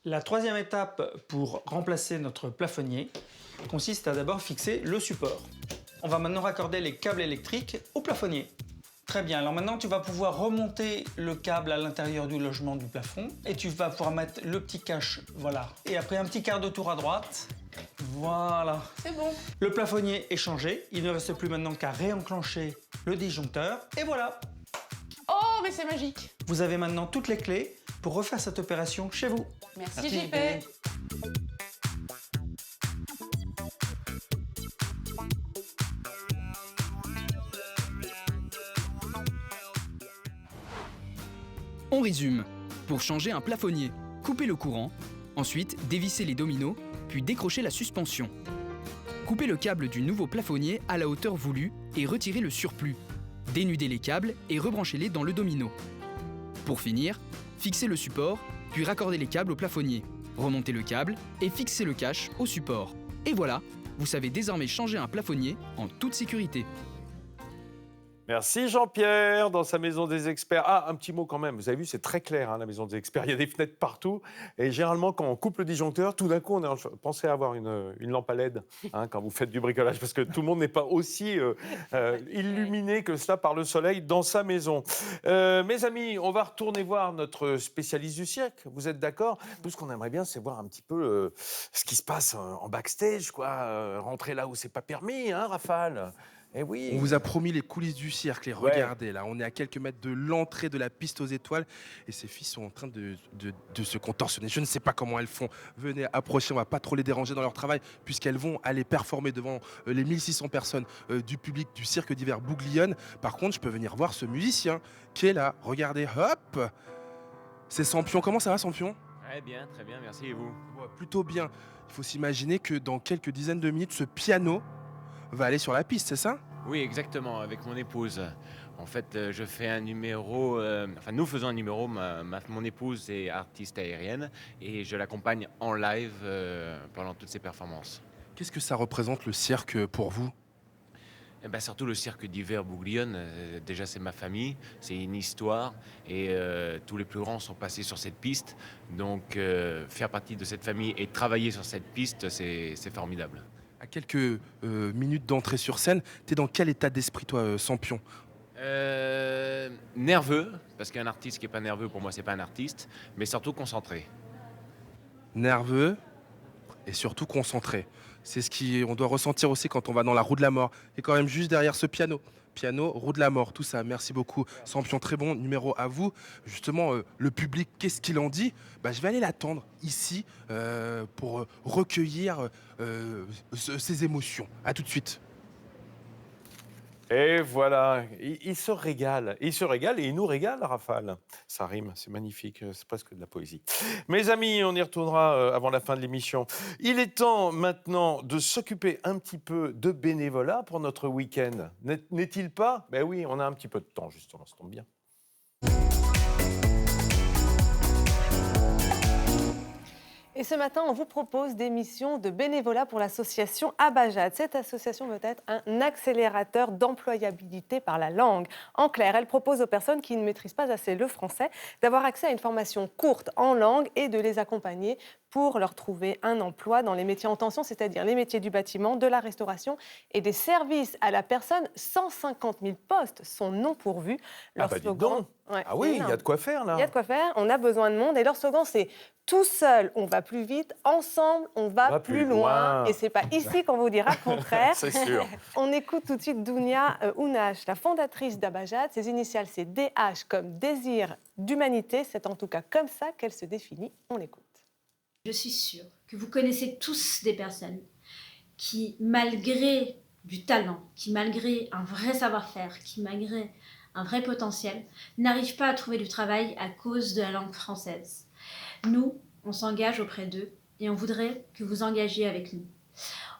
La troisième étape pour remplacer notre plafonnier consiste à d'abord fixer le support. On va maintenant raccorder les câbles électriques au plafonnier. Très bien, alors maintenant tu vas pouvoir remonter le câble à l'intérieur du logement du plafond et tu vas pouvoir mettre le petit cache, voilà. Et après un petit quart de tour à droite, voilà. C'est bon. Le plafonnier est changé, il ne reste plus maintenant qu'à réenclencher le disjoncteur et voilà. Oh, mais c'est magique. Vous avez maintenant toutes les clés pour refaire cette opération chez vous. Merci JP. On résume. Pour changer un plafonnier, coupez le courant, ensuite dévissez les dominos, puis décrochez la suspension. Coupez le câble du nouveau plafonnier à la hauteur voulue et retirez le surplus. Dénudez les câbles et rebranchez-les dans le domino. Pour finir, fixez le support, puis raccordez les câbles au plafonnier. Remontez le câble et fixez le cache au support. Et voilà, vous savez désormais changer un plafonnier en toute sécurité. Merci Jean-Pierre, dans sa maison des experts. Ah, un petit mot quand même, vous avez vu, c'est très clair, hein, la maison des experts. Il y a des fenêtres partout. Et généralement, quand on coupe le disjoncteur, tout d'un coup, on a pensé avoir une lampe à LED hein, quand vous faites du bricolage, parce que tout le monde n'est pas aussi illuminé que cela par le soleil dans sa maison. Mes amis, on va retourner voir notre spécialiste du cirque. Vous êtes d'accord? Tout ce qu'on aimerait bien, c'est voir un petit peu ce qui se passe en backstage, quoi. Rentrer là où c'est pas permis, hein, Rafale? Eh oui. On vous a promis les coulisses du cirque. Et regardez, là, on est à quelques mètres de l'entrée de la piste aux étoiles. Et ces filles sont en train de se contorsionner. Je ne sais pas comment elles font. Venez, approchez, on va pas trop les déranger dans leur travail, puisqu'elles vont aller performer devant les 1600 personnes du public du cirque d'hiver Bouglione. Par contre, je peux venir voir ce musicien qui est là. Regardez, hop. C'est Sampion. Comment ça va, Sampion? Très bien, merci. Et vous? Plutôt bien. Il faut s'imaginer que dans quelques dizaines de minutes, ce piano va aller sur la piste, c'est ça? Oui, exactement, avec mon épouse. En fait, je fais un numéro, nous faisons un numéro, mon épouse est artiste aérienne et je l'accompagne en live pendant toutes ses performances. Qu'est-ce que ça représente le cirque pour vous? Eh ben, surtout le cirque d'hiver Bouglione, déjà c'est ma famille, c'est une histoire et tous les plus grands sont passés sur cette piste. Donc faire partie de cette famille et travailler sur cette piste, c'est formidable. À quelques minutes d'entrée sur scène, t'es dans quel état d'esprit toi, Sampion? Nerveux, parce qu'un artiste qui n'est pas nerveux, pour moi, c'est pas un artiste, mais surtout concentré. Nerveux et surtout concentré. C'est ce qu'on doit ressentir aussi quand on va dans la roue de la mort. Et quand même juste derrière ce piano. Piano, roue de la mort, tout ça. Merci beaucoup, Sampion. Très bon numéro à vous. Justement, le public, qu'est-ce qu'il en dit? Je vais aller l'attendre ici pour recueillir ses émotions. À tout de suite. Et voilà, il se régale. Il se régale et il nous régale, Rafale. Ça rime, c'est magnifique, c'est presque de la poésie. Mes amis, on y retournera avant la fin de l'émission. Il est temps maintenant de s'occuper un petit peu de bénévolat pour notre week-end. N'est-il pas? Ben oui, on a un petit peu de temps, justement, ça tombe bien. Et ce matin, on vous propose des missions de bénévolat pour l'association Abajad. Cette association veut être un accélérateur d'employabilité par la langue. En clair, elle propose aux personnes qui ne maîtrisent pas assez le français d'avoir accès à une formation courte en langue et de les accompagner pour leur trouver un emploi dans les métiers en tension, c'est-à-dire les métiers du bâtiment, de la restauration et des services à la personne. 150 000 postes sont non pourvus. Leur slogan, dis donc. Ouais, ah oui, il y a de quoi faire là. Il y a de quoi faire, on a besoin de monde et leur slogan c'est « Tout seul, on va plus vite, ensemble, on va plus loin ». Et c'est pas ici qu'on vous dira le contraire. C'est sûr. On écoute tout de suite Dounia Ounache, la fondatrice d'Abajad. Ses initiales c'est DH comme désir d'humanité. C'est en tout cas comme ça qu'elle se définit. On l'écoute. Je suis sûre que vous connaissez tous des personnes qui, malgré du talent, qui malgré un vrai savoir-faire, qui malgré un vrai potentiel, n'arrivent pas à trouver du travail à cause de la langue française. Nous, on s'engage auprès d'eux et on voudrait que vous engagiez avec nous.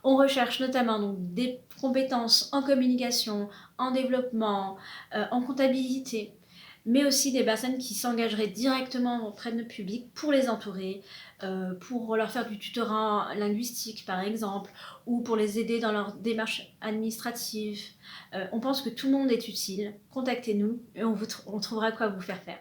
On recherche notamment donc, des compétences en communication, en développement, en comptabilité, mais aussi des personnes qui s'engageraient directement auprès de notre public pour les entourer, pour leur faire du tutorat linguistique par exemple, ou pour les aider dans leurs démarches administratives. On pense que tout le monde est utile. Contactez-nous et on trouvera quoi vous faire faire.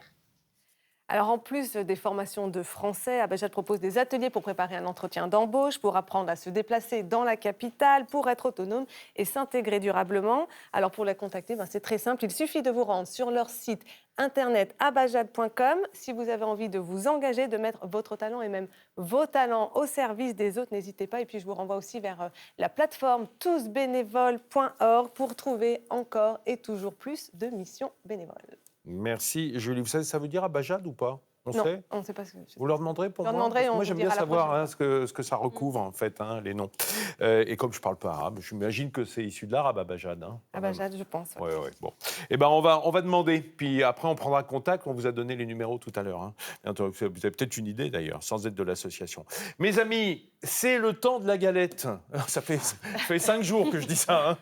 Alors, en plus des formations de français, Abajad propose des ateliers pour préparer un entretien d'embauche, pour apprendre à se déplacer dans la capitale, pour être autonome et s'intégrer durablement. Alors, pour la contacter, c'est très simple. Il suffit de vous rendre sur leur site internet abajad.com. Si vous avez envie de vous engager, de mettre votre talent et même vos talents au service des autres, n'hésitez pas. Et puis, je vous renvoie aussi vers la plateforme tousbénévoles.org pour trouver encore et toujours plus de missions bénévoles. Merci. Julie, vous savez, ça veut dire Abajad ou pas? On non, sait. on ne sait pas ce que c'est. Vous leur demanderez pour moi? Moi, j'aime bien savoir ce que ça recouvre, en fait, les noms. Et comme je ne parle pas arabe, j'imagine que c'est issu de l'arabe, Abajad. Abajad, je pense. Oui, bon. Eh bien, on va demander. Puis après, on prendra contact. On vous a donné les numéros tout à l'heure. Vous avez peut-être une idée, d'ailleurs, sans être de l'association. Mes amis, c'est le temps de la galette. Ça fait 5 jours que je dis ça,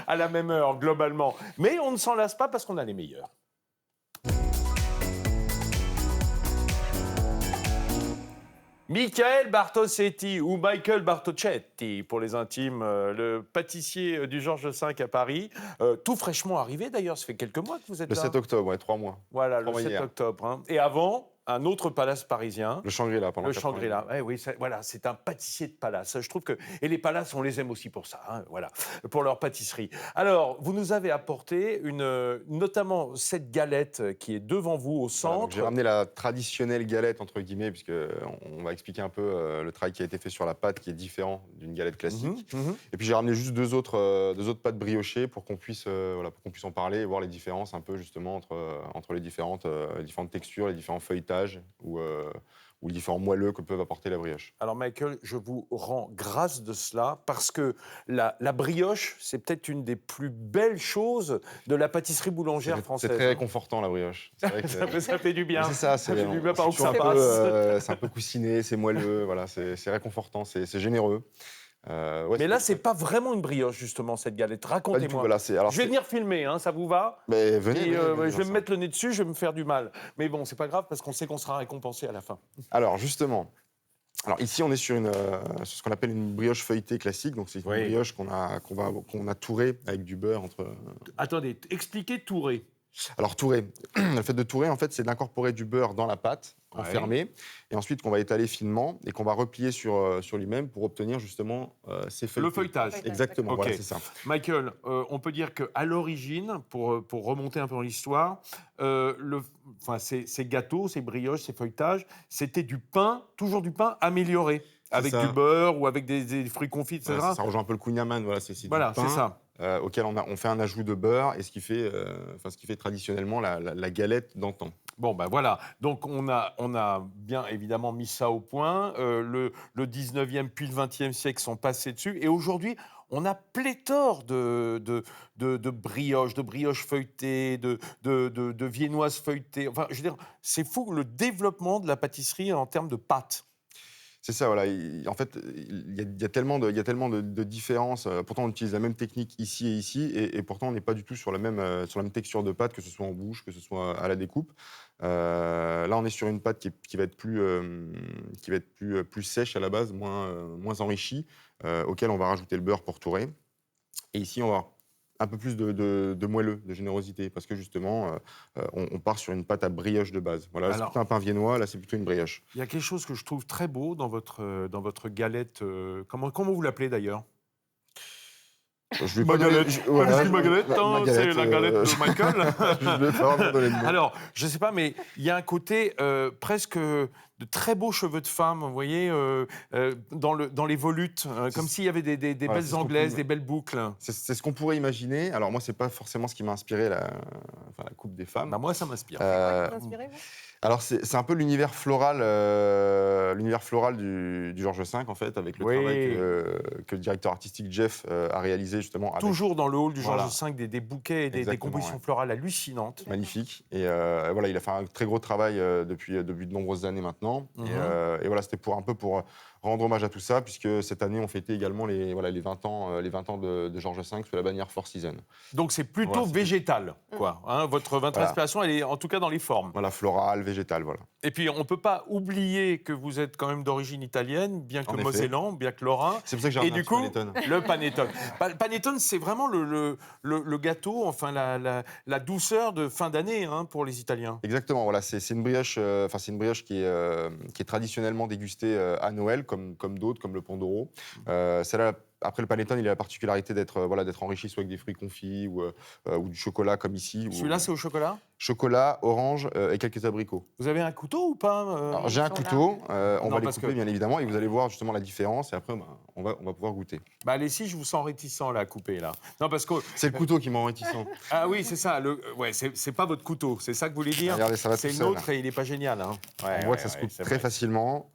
à la même heure, globalement. Mais on ne s'en lasse pas parce qu'on a les meilleurs. Michael Bartosetti ou Michael Bartocetti pour les intimes, le pâtissier du Georges V à Paris, tout fraîchement arrivé d'ailleurs, ça fait quelques mois que vous êtes là. Le 7 octobre, 3 mois. Voilà, 3 le 7 hier. octobre. Et avant, un autre palace parisien. Le Shangri-La, pendant Le 4 ans. Shangri-La, oui, voilà, c'est un pâtissier de palace. Je trouve que... Et les palaces, on les aime aussi pour ça, hein, voilà, pour leur pâtisserie. Alors, vous nous avez apporté notamment cette galette qui est devant vous, au Voilà, centre. donc j'ai ramené la traditionnelle galette, entre guillemets, puisqu'on va expliquer un peu le travail qui a été fait sur la pâte, qui est différent d'une galette classique. Et puis j'ai ramené juste deux autres pâtes briochées pour qu'on puisse en parler et voir les différences un peu justement entre les différentes textures, les différents feuilletages ou les différents moelleux que peuvent apporter la brioche. Alors Michael, je vous rends grâce de cela parce que la brioche, c'est peut-être une des plus belles choses de la pâtisserie boulangère française. C'est très réconfortant la brioche. C'est vrai que ça fait du bien. C'est ça, ça fait du bien par où que ça c'est passe. un peu coussiné, c'est moelleux, voilà, c'est réconfortant, c'est généreux. Mais là, c'est pas vraiment une brioche, justement, cette galette. Racontez-moi. Voilà, je vais venir filmer, hein, ça vous va? Mais venez, je vais me mettre le nez dessus, je vais me faire du mal. Mais bon, c'est pas grave, parce qu'on sait qu'on sera récompensé à la fin. Alors, justement, ici, on est sur ce qu'on appelle une brioche feuilletée classique. Donc, c'est une brioche qu'on a tourée avec du beurre entre... Attendez, expliquez tourée. Alors, tourer, le fait de tourer, en fait, c'est d'incorporer du beurre dans la pâte, enfermée, et ensuite qu'on va étaler finement et qu'on va replier sur lui-même pour obtenir justement ces feuilletés. Le feuilletage. Exactement, Okay. voilà, c'est ça. Michael, on peut dire qu'à l'origine, pour remonter un peu dans l'histoire, ces gâteaux, ces brioches, ces feuilletages, c'était du pain, toujours du pain amélioré, avec du beurre ou avec des fruits confits, etc. Voilà, ça rejoint un peu le kouign-amann, voilà, c'est du pain. C'est ça. Auquel on fait un ajout de beurre, et ce qui fait traditionnellement la galette d'antan. Bon, ben voilà. Donc, on a bien évidemment mis ça au point. Le 19e puis le 20e siècle sont passés dessus. Et aujourd'hui, on a pléthore de brioches feuilletées, de viennoises feuilletées. Enfin, je veux dire, c'est fou le développement de la pâtisserie en termes de pâtes. C'est ça, voilà. En fait, il y a tellement de différences. Pourtant, on utilise la même technique ici et ici, et pourtant, on n'est pas du tout sur la même texture de pâte, que ce soit en bouche, que ce soit à la découpe. Là, on est sur une pâte qui va être plus sèche à la base, moins enrichie, auquel on va rajouter le beurre pour tourer. Et ici, on va avoir un peu plus de moelleux, de générosité, parce que justement, on part sur une pâte à brioche de base. Voilà, c'est plutôt un pain viennois, là, c'est plutôt une brioche. Il y a quelque chose que je trouve très beau dans votre galette. Comment vous l'appelez d'ailleurs? Ma galette. C'est la galette de Michael. Je vais pas vraiment donner le nom. Alors, je ne sais pas, mais il y a un côté presque de très beaux cheveux de femme, vous voyez, dans les volutes, comme s'il y avait des belles anglaises, des belles boucles. C'est ce qu'on pourrait imaginer. Alors moi, c'est pas forcément ce qui m'a inspiré la coupe des femmes. Bah, moi, ça m'inspire. Alors c'est un peu l'univers floral du Georges V, en fait, avec le travail que le directeur artistique Jeff a réalisé justement. Toujours dans le hall du Georges V, des bouquets et des compositions florales hallucinantes. Magnifique. Et voilà, il a fait un très gros travail depuis de nombreuses années maintenant. Et voilà, c'était pour rendre hommage à tout ça, puisque cette année, on fêtait également les 20 ans de Georges V sous la bannière Four Seasons. Donc c'est plutôt végétal, quoi. Hein, votre inspiration, elle est en tout cas dans les formes. Voilà, floral, végétal, voilà. Et puis, on ne peut pas oublier que vous êtes quand même d'origine italienne, bien que mosellan, bien que lorrain. C'est pour ça que j'ai ramené le panettone. Le panettone, c'est vraiment le gâteau, enfin la douceur de fin d'année pour les Italiens. Exactement, voilà, c'est une brioche qui est traditionnellement dégustée à Noël, comme d'autres, comme le Pandoro. Celle-là, après, le panettone, il a la particularité d'être enrichi soit avec des fruits confits ou du chocolat, comme ici. Celui-là, c'est au chocolat ? Chocolat, orange et quelques abricots. Vous avez un couteau ou pas Alors, j'ai un couteau, on va les couper, bien évidemment, et vous allez voir justement la différence, et après, on va pouvoir goûter. Bah, allez, si, je vous sens réticent là, à couper, là. Non, parce que... C'est le couteau qui m'en réticent. Ah oui, c'est ça. C'est pas votre couteau, c'est ça que vous voulez dire ? Regardez, ça va c'est tout le seul. nôtre et il n'est pas génial. Hein. On voit que ça se coupe très facilement.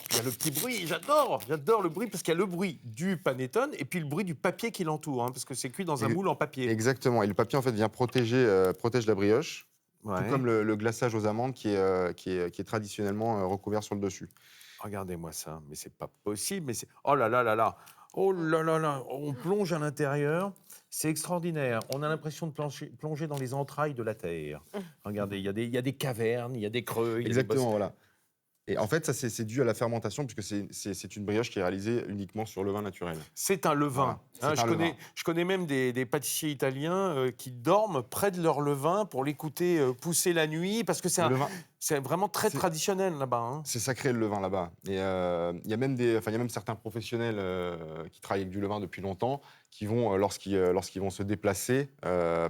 Il y a le petit bruit, j'adore le bruit, parce qu'il y a le bruit du panettone et puis le bruit du papier qui l'entoure, parce que c'est cuit dans un moule en papier. Exactement, et le papier en fait protège la brioche, tout comme le glaçage aux amandes qui est traditionnellement recouvert sur le dessus. Regardez-moi ça, mais c'est pas possible, oh là là là là, oh là là là, on plonge à l'intérieur, c'est extraordinaire, on a l'impression de plonger dans les entrailles de la terre. Regardez, il y a des cavernes, il y a des creux. Exactement, voilà. Et en fait, ça, c'est dû à la fermentation, puisque c'est une brioche qui est réalisée uniquement sur levain naturel. C'est un levain. Voilà, Je connais même des pâtissiers italiens qui dorment près de leur levain pour l'écouter pousser la nuit, parce que c'est vraiment très traditionnel là-bas. Hein. C'est sacré le levain là-bas. Et il y a même certains professionnels qui travaillent avec du levain depuis longtemps, qui vont, lorsqu'ils vont se déplacer,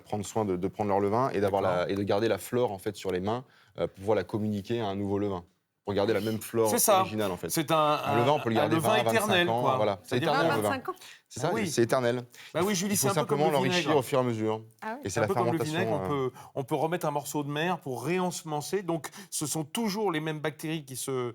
prendre soin de prendre leur levain et de garder la flore en fait sur les mains pour pouvoir la communiquer à un nouveau levain. Pour garder la même flore originale en fait. C'est un levain, on peut le garder 20, 25 éternel, ans. Quoi. Voilà. C'est éternel le levain. C'est ça, c'est éternel. Bah oui, Julie, c'est un peu comme simplement le vinaigre. l'enrichir au fur et à mesure. Et c'est un peu comme le vinaigre, on peut remettre un morceau de mer pour réensemencer. Donc, ce sont toujours les mêmes bactéries qui se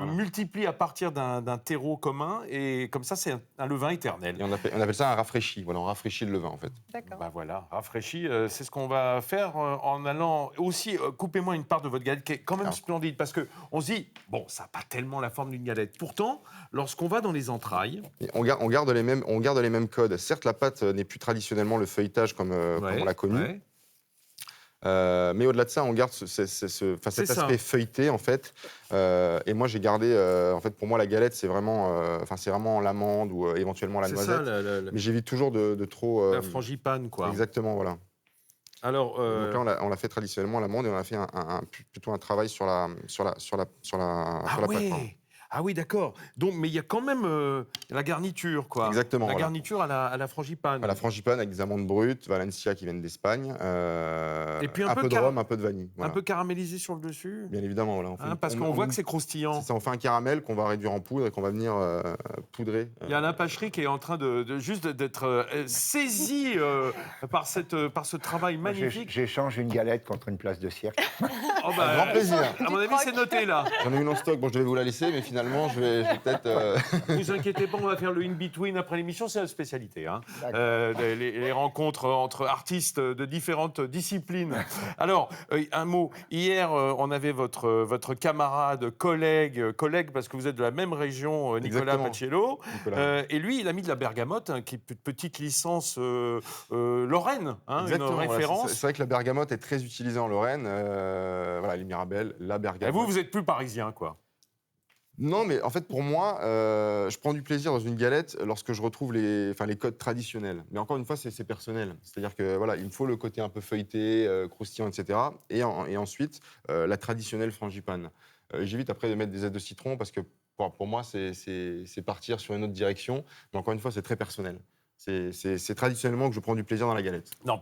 multiplient à partir d'un terreau commun. Et comme ça, c'est un levain éternel. Et on appelle ça un rafraîchi. Voilà, on rafraîchit le levain, en fait. D'accord. Bah voilà, rafraîchi, c'est ce qu'on va faire en allant aussi. Coupez-moi une part de votre galette qui est quand même splendide. Parce qu'on se dit, bon, ça n'a pas tellement la forme d'une galette. Pourtant, lorsqu'on va dans les entrailles... On garde les mêmes codes. Certes, la pâte n'est plus traditionnellement le feuilletage comme on l'a connu. Ouais. Mais au-delà de ça, on garde cet aspect feuilleté, en fait. Et moi, j'ai gardé... en fait, pour moi, la galette, c'est vraiment l'amande ou éventuellement la noisette. Mais j'évite toujours de trop... la frangipane, quoi. Exactement, voilà. Alors, donc là, on l'a fait traditionnellement, l'amande, et on a fait plutôt un travail sur la pâte. Ah oui, d'accord. Donc, mais il y a quand même la garniture, quoi. Exactement. La garniture à la frangipane. À la frangipane avec des amandes brutes, Valencia qui viennent d'Espagne, et puis un peu de rhum, un peu de vanille. Voilà. Un peu caramélisé sur le dessus. Bien évidemment, voilà. Parce qu'on voit que c'est croustillant. C'est ça, on fait un caramel qu'on va réduire en poudre et qu'on va venir poudrer. Il y a Alain Pachery qui est en train d'être saisi par ce travail magnifique. J'échange une galette contre une place de cirque. Grand plaisir. À mon avis, c'est noté là. J'en ai une en stock. Bon, je devais vous la laisser, mais finalement, je vais peut-être. Ne vous inquiétez pas, on va faire le in-between après l'émission, c'est la spécialité. Hein. Les rencontres entre artistes de différentes disciplines. Alors, un mot. Hier, on avait votre camarade, collègue, parce que vous êtes de la même région, Nicolas Paciello. Et lui, il a mis de la bergamote, qui est une petite licence lorraine, une référence. Voilà, c'est vrai que la bergamote est très utilisée en Lorraine. Voilà, les Mirabelles, la bergamote. Et vous êtes plus parisien, quoi. Non, mais en fait, pour moi, je prends du plaisir dans une galette lorsque je retrouve les codes traditionnels. Mais encore une fois, c'est personnel. C'est-à-dire que voilà, il me faut le côté un peu feuilleté, croustillant, etc. Et ensuite, la traditionnelle frangipane. J'évite après de mettre des ailes de citron parce que pour moi, c'est partir sur une autre direction. Mais encore une fois, c'est très personnel. C'est traditionnellement que je prends du plaisir dans la galette. Non,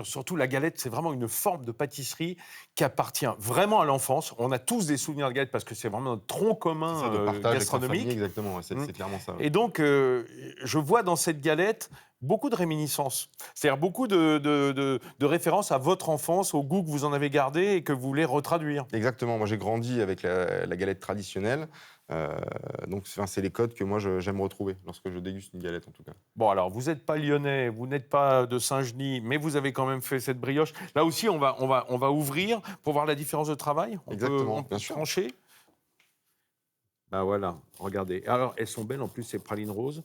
surtout la galette, c'est vraiment une forme de pâtisserie qui appartient vraiment à l'enfance. On a tous des souvenirs de galette parce que c'est vraiment notre tronc commun de partage gastronomique. Avec la famille, exactement, c'est clairement ça. Et donc, je vois dans cette galette beaucoup de réminiscences. C'est-à-dire beaucoup de références à votre enfance, au goût que vous en avez gardé et que vous voulez retraduire. Exactement. Moi, j'ai grandi avec la galette traditionnelle. Donc, c'est les codes que moi, j'aime retrouver lorsque je déguste une galette, en tout cas. Bon, alors, vous n'êtes pas lyonnais, vous n'êtes pas de Saint-Genis, mais vous avez quand même fait cette brioche. Là aussi, on va ouvrir pour voir la différence de travail. Exactement, on peut trancher. Ben voilà, regardez. Alors, elles sont belles, en plus, ces pralines roses.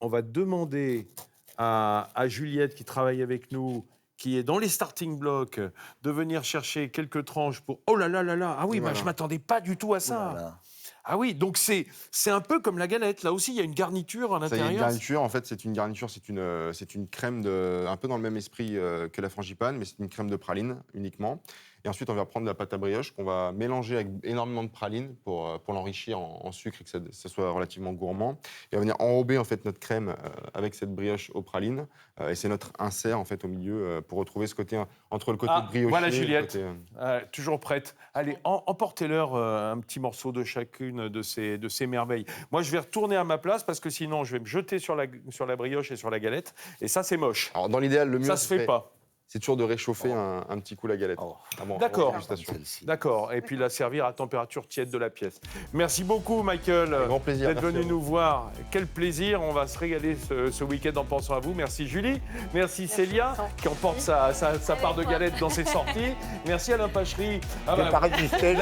On va demander à Juliette, qui travaille avec nous, qui est dans les starting blocks, de venir chercher quelques tranches pour... Oh là là là là. Ah oui, voilà. Je ne m'attendais pas du tout à ça. Ah oui, donc c'est un peu comme la galette. Là aussi, il y a une garniture à l'intérieur. Il y a une garniture, en fait, c'est une crème un peu dans le même esprit que la frangipane, mais c'est une crème de praline uniquement. Et ensuite, on va prendre de la pâte à brioche qu'on va mélanger avec énormément de praline pour l'enrichir en sucre et que ça soit relativement gourmand. Et on va venir enrober en fait notre crème avec cette brioche aux pralines. Et c'est notre insert en fait au milieu pour retrouver ce côté entre le côté brioché. Voilà Juliette, et le côté, toujours prête. Allez, emportez-leur un petit morceau de chacune de ces merveilles. Moi, je vais retourner à ma place parce que sinon, je vais me jeter sur la brioche et sur la galette. Et ça, c'est moche. Alors, dans l'idéal, le mieux, ça se fait pas. C'est toujours de réchauffer un petit coup la galette. D'accord. D'accord. Et puis la servir à température tiède de la pièce. Merci beaucoup, Michael, d'être venu nous voir. Quel plaisir. On va se régaler ce week-end en pensant à vous. Merci, Julie. Merci, Célia, qui emporte sa part de galette dans ses sorties. Merci, Alain Pachery. Je ne vais pas résister.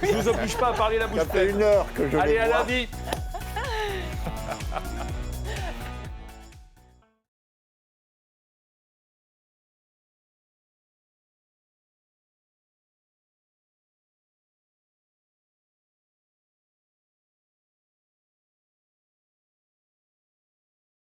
Je ne vous oblige pas à parler la bouche pleine. Ça fait 1 heure que je Allez, les à vois. lundi.